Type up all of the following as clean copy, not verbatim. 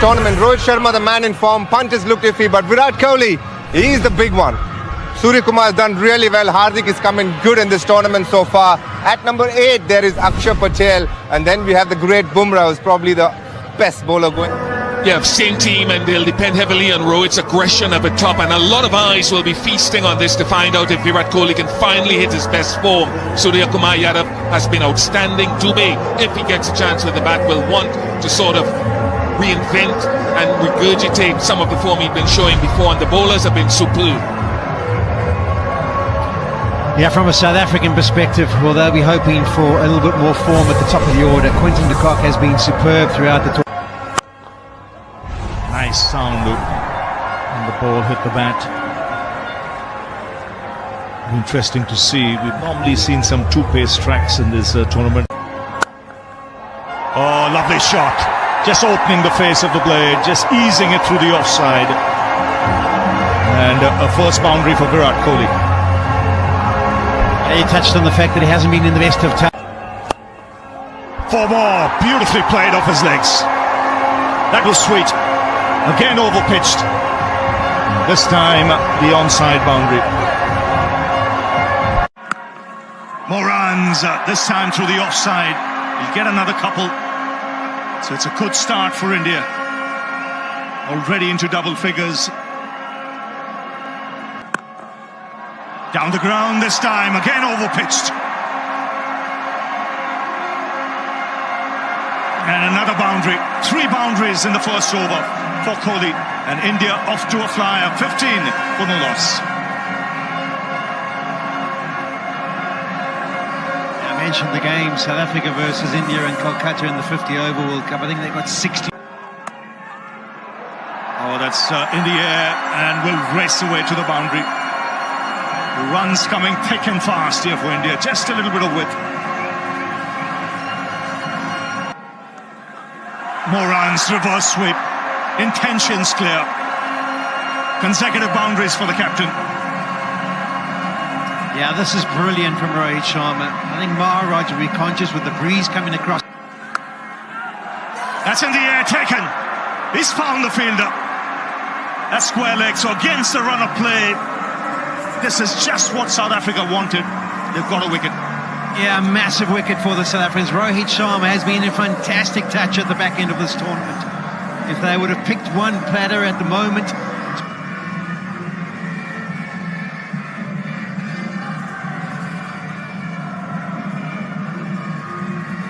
tournament. Rohit Sharma, the man in form. Punt has looked iffy, but Virat Kohli, he's the big one. Surya Kumar has done really well. Hardik is coming good in this tournament so far. At number 8, there is Akshar Patel. And then we have the great Bumrah, who's probably the best bowler going. Yeah, same team, and they'll depend heavily on Rohit's aggression up at top, and a lot of eyes will be feasting on this to find out if Virat Kohli can finally hit his best form. Surya Kumar Yadav has been outstanding. Dubey, if he gets a chance with the bat, will want to sort of reinvent and regurgitate some of the form he'd been showing before, and the bowlers have been superb. Yeah, from a South African perspective, well, they'll be hoping for a little bit more form at the top of the order. Quinton de Kock has been superb throughout the tournament. Nice sound and the ball hit the bat. Interesting to see. We've normally seen some two-pace tracks in this tournament. Oh, lovely shot. Just opening the face of the blade, just easing it through the offside. And a first boundary for Virat Kohli. He touched on the fact that he hasn't been in the best of times. 4 more. Beautifully played off his legs. That was sweet. Again overpitched. This time the onside boundary. More runs, this time through the offside. He'll get another couple. So it's a good start for India. Already into double figures. Down the ground this time, again overpitched. And another boundary. 3 boundaries in the first over for Kohli, and India off to a flyer, 15 for no loss. I mentioned the game, South Africa versus India in Kolkata in the 50 over World Cup. I think they got 60. Oh, that's in the air and will race away to the boundary. Runs coming thick and fast here for India, just a little bit of width. More runs, reverse sweep. Intentions clear. Consecutive boundaries for the captain. Yeah, this is brilliant from Rohit Sharma. I think Maharaj will be conscious with the breeze coming across. That's in the air, taken. He's found the fielder. That's square leg, so against the run of play. This is just what South Africa wanted. They've got a wicket. Yeah, massive wicket for the South Africans. Rohit Sharma has been a fantastic touch at the back end of this tournament. If they would have picked one platter at the moment.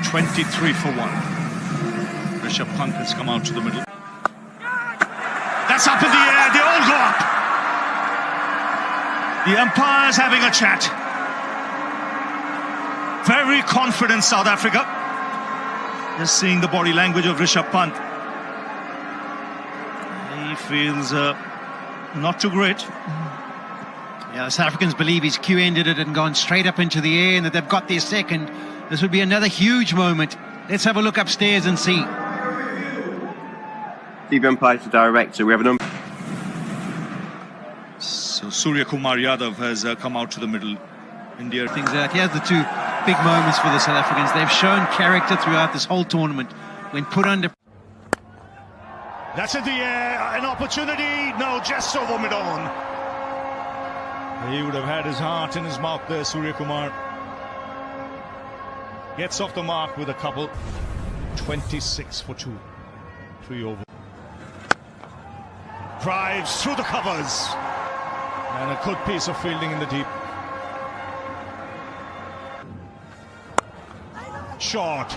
(23 for 1). Rishabh Pant has come out to the middle. That's up in the air. They all go up. The umpire's having a chat. Very confident South Africa. Just seeing the body language of Rishabh Pant. He feels not too great. Yeah, the South Africans believe he's Q-ended it and gone straight up into the air, and that they've got their second. This would be another huge moment. Let's have a look upstairs and see. TV umpire to director. We have a number. So Surya Kumar Yadav has come out to the middle. India. Things out. Here's the 2 big moments for the South Africans. They've shown character throughout this whole tournament. When put under... That's in the air, an opportunity. No, just over mid-on. He would have had his heart in his mouth there, Surya Kumar. Gets off the mark with a couple. 26 for 2. 3 over. Drives through the covers. And a good piece of fielding in the deep. Short.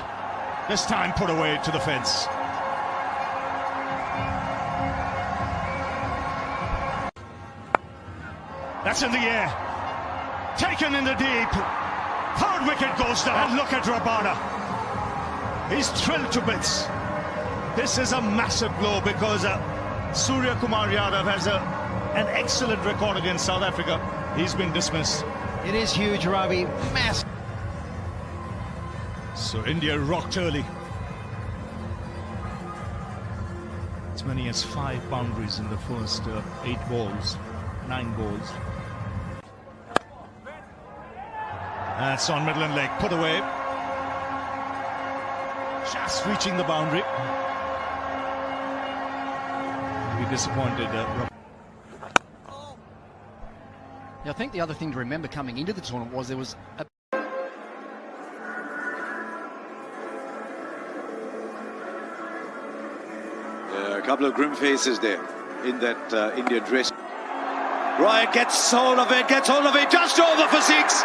This time put away to the fence. That's in the air. Taken in the deep. 3rd wicket goes down. And look at Rabada. He's thrilled to bits. This is a massive blow because Surya Kumar Yadav has an excellent record against South Africa. He's been dismissed. It is huge, Ravi. Massive. So India rocked early. As many as 5 boundaries in the first 8 balls, 9 balls. That's on middle and leg, put away. Just reaching the boundary. to be disappointed. Yeah, I think the other thing to remember coming into the tournament was there was a A couple of grim faces there in that India dress. Ryan gets hold of it, just over for six.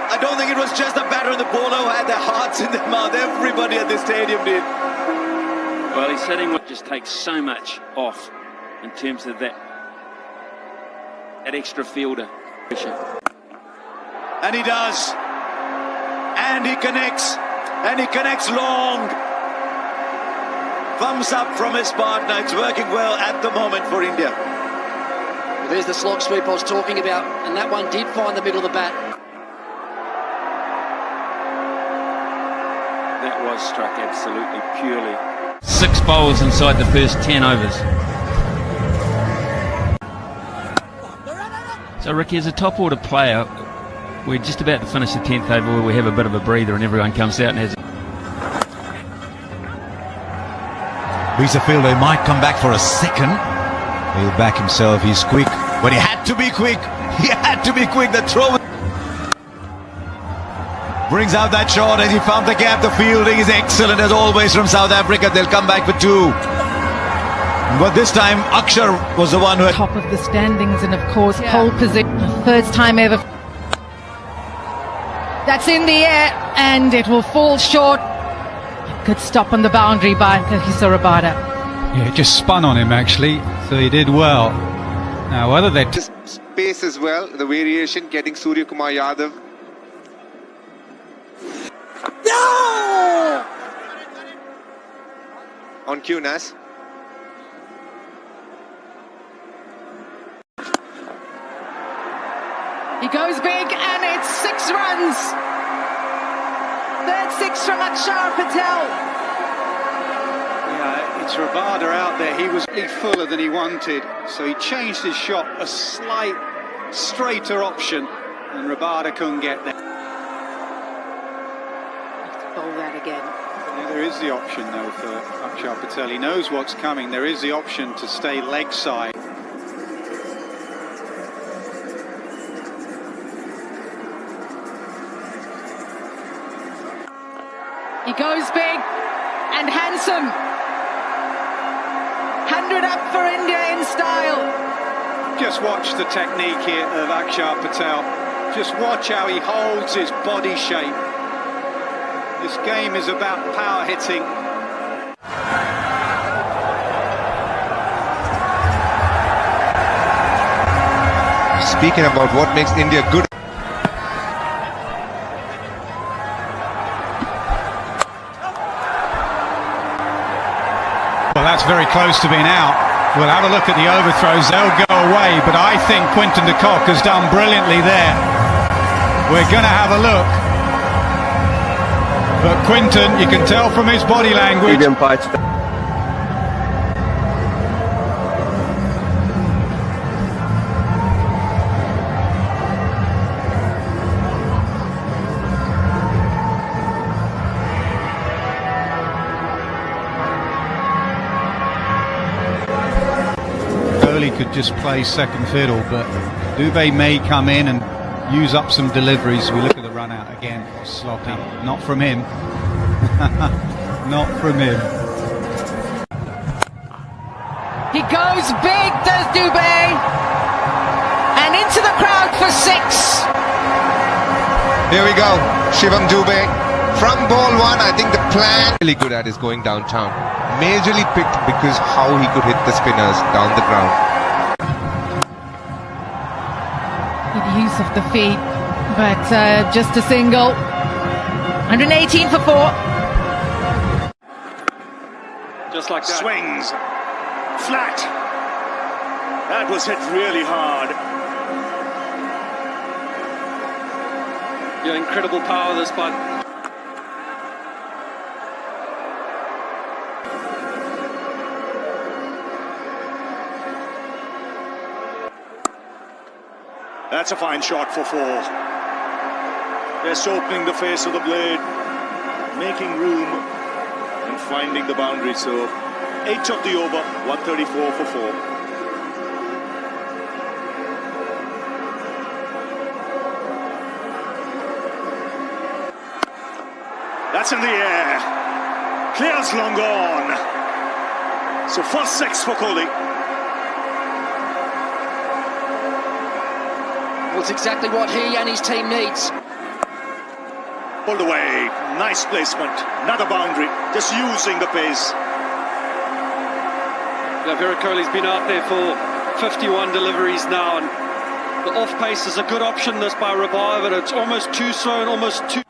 I don't think it was just the batter and the bowler who had their hearts in their mouth. Everybody at the stadium did. Well, he's hitting what just takes so much off in terms of that extra fielder pressure. And he does. And he connects. And he connects long. Thumbs up from his partner. It's working well at the moment for India. Well, there's the slog sweep I was talking about, and that one did find the middle of the bat. That was struck absolutely purely. 6 bowls inside the first 10 overs. So Ricky, as a top order player, we're just about to finish the 10th over where we have a bit of a breather and everyone comes out and has Fielder might come back for a second. He'll back himself, he's quick. But he had to be quick. He had to be quick. The throw brings out that shot as he found the gap. The fielding is excellent as always from South Africa. They'll come back for 2. But this time Akshar was the one who had top of the standings and of course pole position. First time ever. That's in the air and it will fall short. Good stop on the boundary by Kagiso Rabada. Yeah, it just spun on him actually, so he did well. Now whether they Space as well, the variation getting Surya Kumar Yadav. No! On cue, Nas. He goes big and it's 6 runs. Third 6 from Akshar Patel. Yeah, it's Rabada out there. He was really fuller than he wanted, so he changed his shot, a slight straighter option, and Rabada couldn't get there. Bowl that again. Yeah, there is the option though for Akshar Patel. He knows what's coming. There is the option to stay leg side. He goes big and handsome. 100 up for India in style. Just watch the technique here of Akshar Patel. Just watch how he holds his body shape. This game is about power hitting. Speaking about what makes India good. well, that's very close to being out. We'll have a look at the overthrows. They'll go away, but I think Quinton de Kock has done brilliantly there. We're going to have a look. But Quinton, you can tell from his body language. Could just play second fiddle, but Dubé may come in and use up some deliveries. We look at the run out again, sloppy, not from him. Not from him. He goes big, does Dubé, and into the crowd for 6. Here we go, Shivam Dubé. From ball 1, I think the plan really good at is going downtown. Majorly picked because how he could hit the spinners down the ground. Good use of the feet, but just a single. 118 for 4. just like that. Swings. Flat. That was hit really hard. Yeah, incredible power this bud. That's a fine shot for 4. Just opening the face of the blade, making room and finding the boundary. So 8 of the over, 134 for 4. That's in the air. Clears long gone. So first 6 for Kohli. Well, it's exactly what he and his team needs. Pulled away. Nice placement. Another boundary. Just using the pace. Yeah, Virat Kohli's been out there for 51 deliveries now, and the off pace is a good option. This by Rabah, but it's almost too slow and almost too.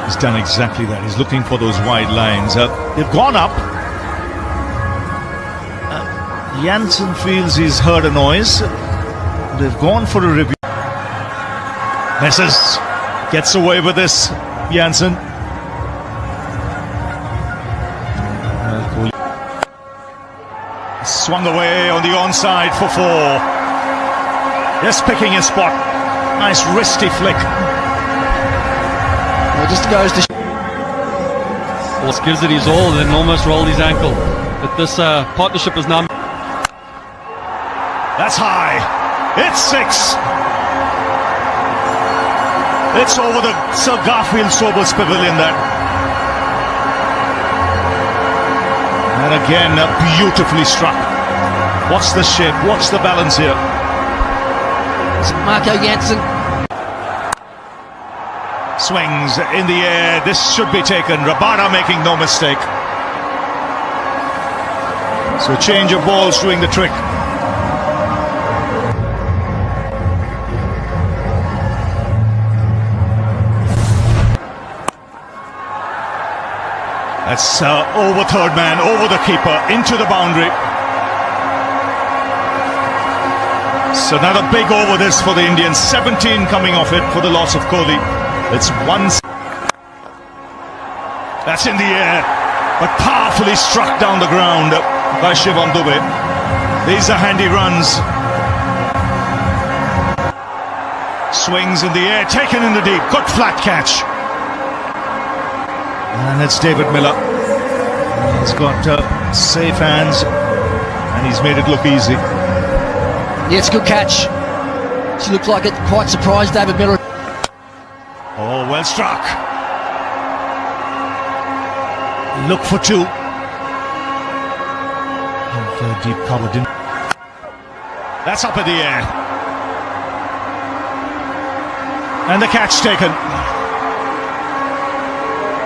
He's done exactly that. He's looking for those wide lines. They've gone up. Jansen feels he's heard a noise. They've gone for a review. Messes gets away with this. Jansen. Swung away on the onside for 4. Just picking his spot. Nice wristy flick. Well, just goes to. Well, gives it his all, then almost rolled his ankle. But this partnership is now. That's high. It's 6. It's over the Sir Garfield Sobers Pavilion there. And again, beautifully struck. What's the shape? What's the balance here? It's Marco Jansen. Swings in the air. This should be taken. Rabada making no mistake. So change of balls doing the trick. That's over third man, over the keeper, into the boundary. So another big over this for the Indians. 17 coming off it for the loss of Kohli. It's 1. That's in the air, but powerfully struck down the ground by Shivam Dube. These are handy runs. Swings in the air, taken in the deep. Good flat catch. And it's David Miller. He's got safe hands and he's made it look easy. Yeah, it's a good catch. She looked like it, quite surprised, David Miller. Oh, well struck. Look for 2. And deep cover didn't. That's up in the air. And the catch taken.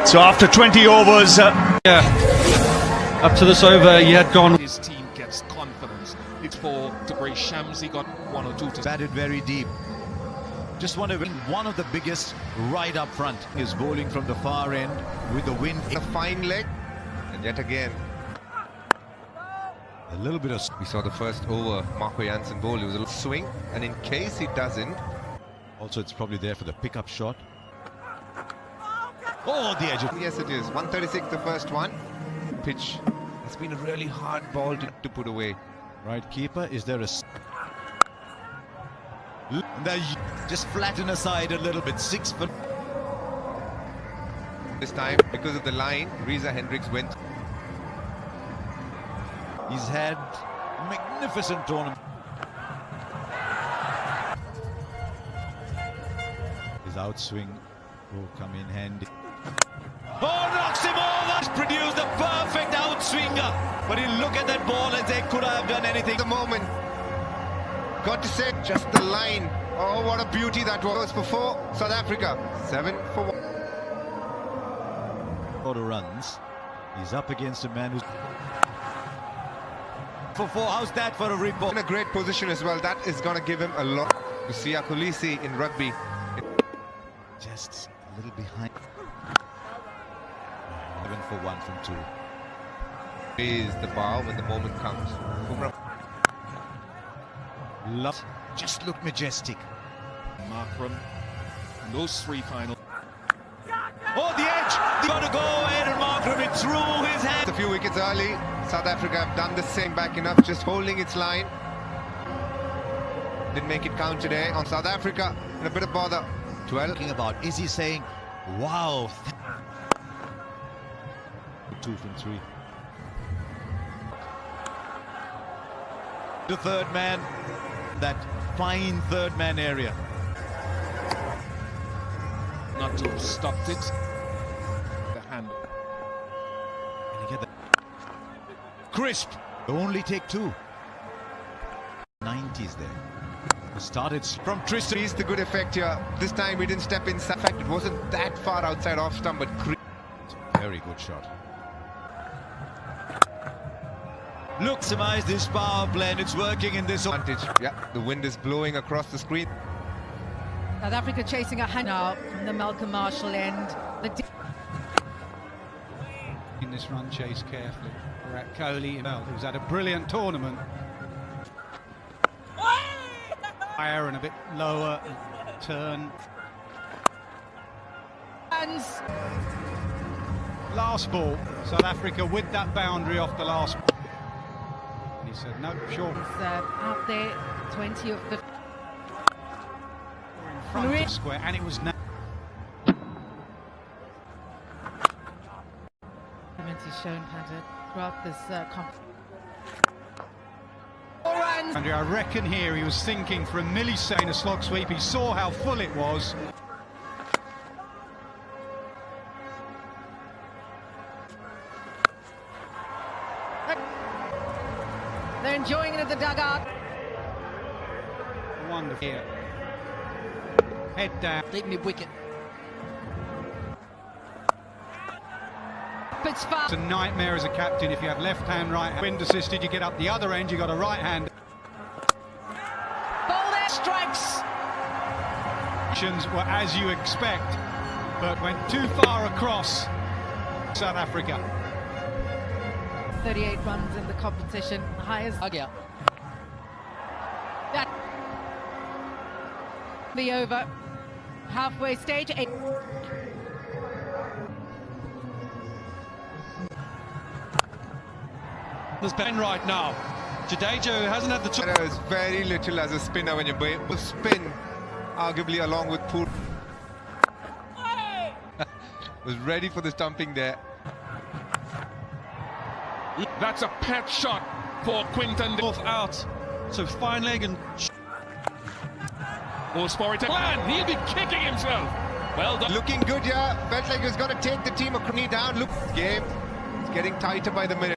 So after 20 overs... up to this over, he had gone. His team gets confidence. It's for Tabray Shams. He got 1 or 2 to batted very deep. Just want to win one of the biggest right up front. Is bowling from the far end with the wind. A fine leg. And yet again. A little bit of... We saw the first over Marco Jansen bowl. It was a little swing. And in case he doesn't... Also, it's probably there for the pickup shot. Oh, the edge of... Yes, it is. 136 the first one. Pitch. It's been a really hard ball to put away. Right keeper, is there a... There, just flatten aside a little bit. 6 foot. This time, because of the line, Reza Hendricks went. He's had a magnificent tournament. His outswing will come in handy. Oh, knocks him over! He's produced a perfect outswinger. But he'll look at that ball and say, could I have done anything? At the moment, got to say, just the line. Oh, what a beauty that was for 4. South Africa, 7 for 1. Order runs. He's up against a man who's... For 4, how's that for a rip ball? In a great position as well. That is going to give him a lot. You see Akulisi in rugby. Just a little behind. 7 for 1 from 2. Raise the bar when the moment comes. Love. Just look majestic. Markram. Those 3 final. Oh, the edge! They got to go ahead and Markram it through his hand. A few wickets early. South Africa have done the same back enough, just holding its line. Didn't make it count today on South Africa. In a bit of bother. 12. Talking about, is he saying, wow? 2 from 3. The third man, that fine third man area. Not to have stopped it. The hand. And you get the crisp. Only take two. 90s there. Started from Tristan. He's the good effect here. This time he didn't step inside. In fact, it wasn't that far outside off stump, but very good shot. Look, maximize this power play, and it's working in this advantage. Yeah, the wind is blowing across the screen. South Africa chasing a hand now from the Malcolm Marshall end. In this run chase carefully. Virat Kohli, who's had a brilliant tournament. Higher and a bit lower turn. Hands. Last ball, South Africa with that boundary off the last. And he said, no, sure. He's out there, 20 or 50. In front of square, and it was now. He's shown how to grab this Andrew, I reckon here he was thinking for a millisecond a slog sweep. He saw how full it was. They're enjoying it at the dugout. Wonderful. Here. Head down. Deep mid-wicket. It's far. It's a nightmare as a captain if you have left hand, right hand. Wind assisted, you get up the other end, you got a right hand. Ball there, strikes. Actions were as you expect, but went too far across South Africa. 38 runs in the competition, highest. Again. That the over halfway stage. There's Ben right now. Jadeja hasn't had the There is very little as a spinner when you spin, arguably along with Poor. Was ready for the stumping there. That's a pet shot for Quinton. Off out. So fine leg and Goes for it to plan. He'll be kicking himself. Well done. Looking good, yeah. Felt like he was going to take the team a knee down. Look, game. It's getting tighter by the minute.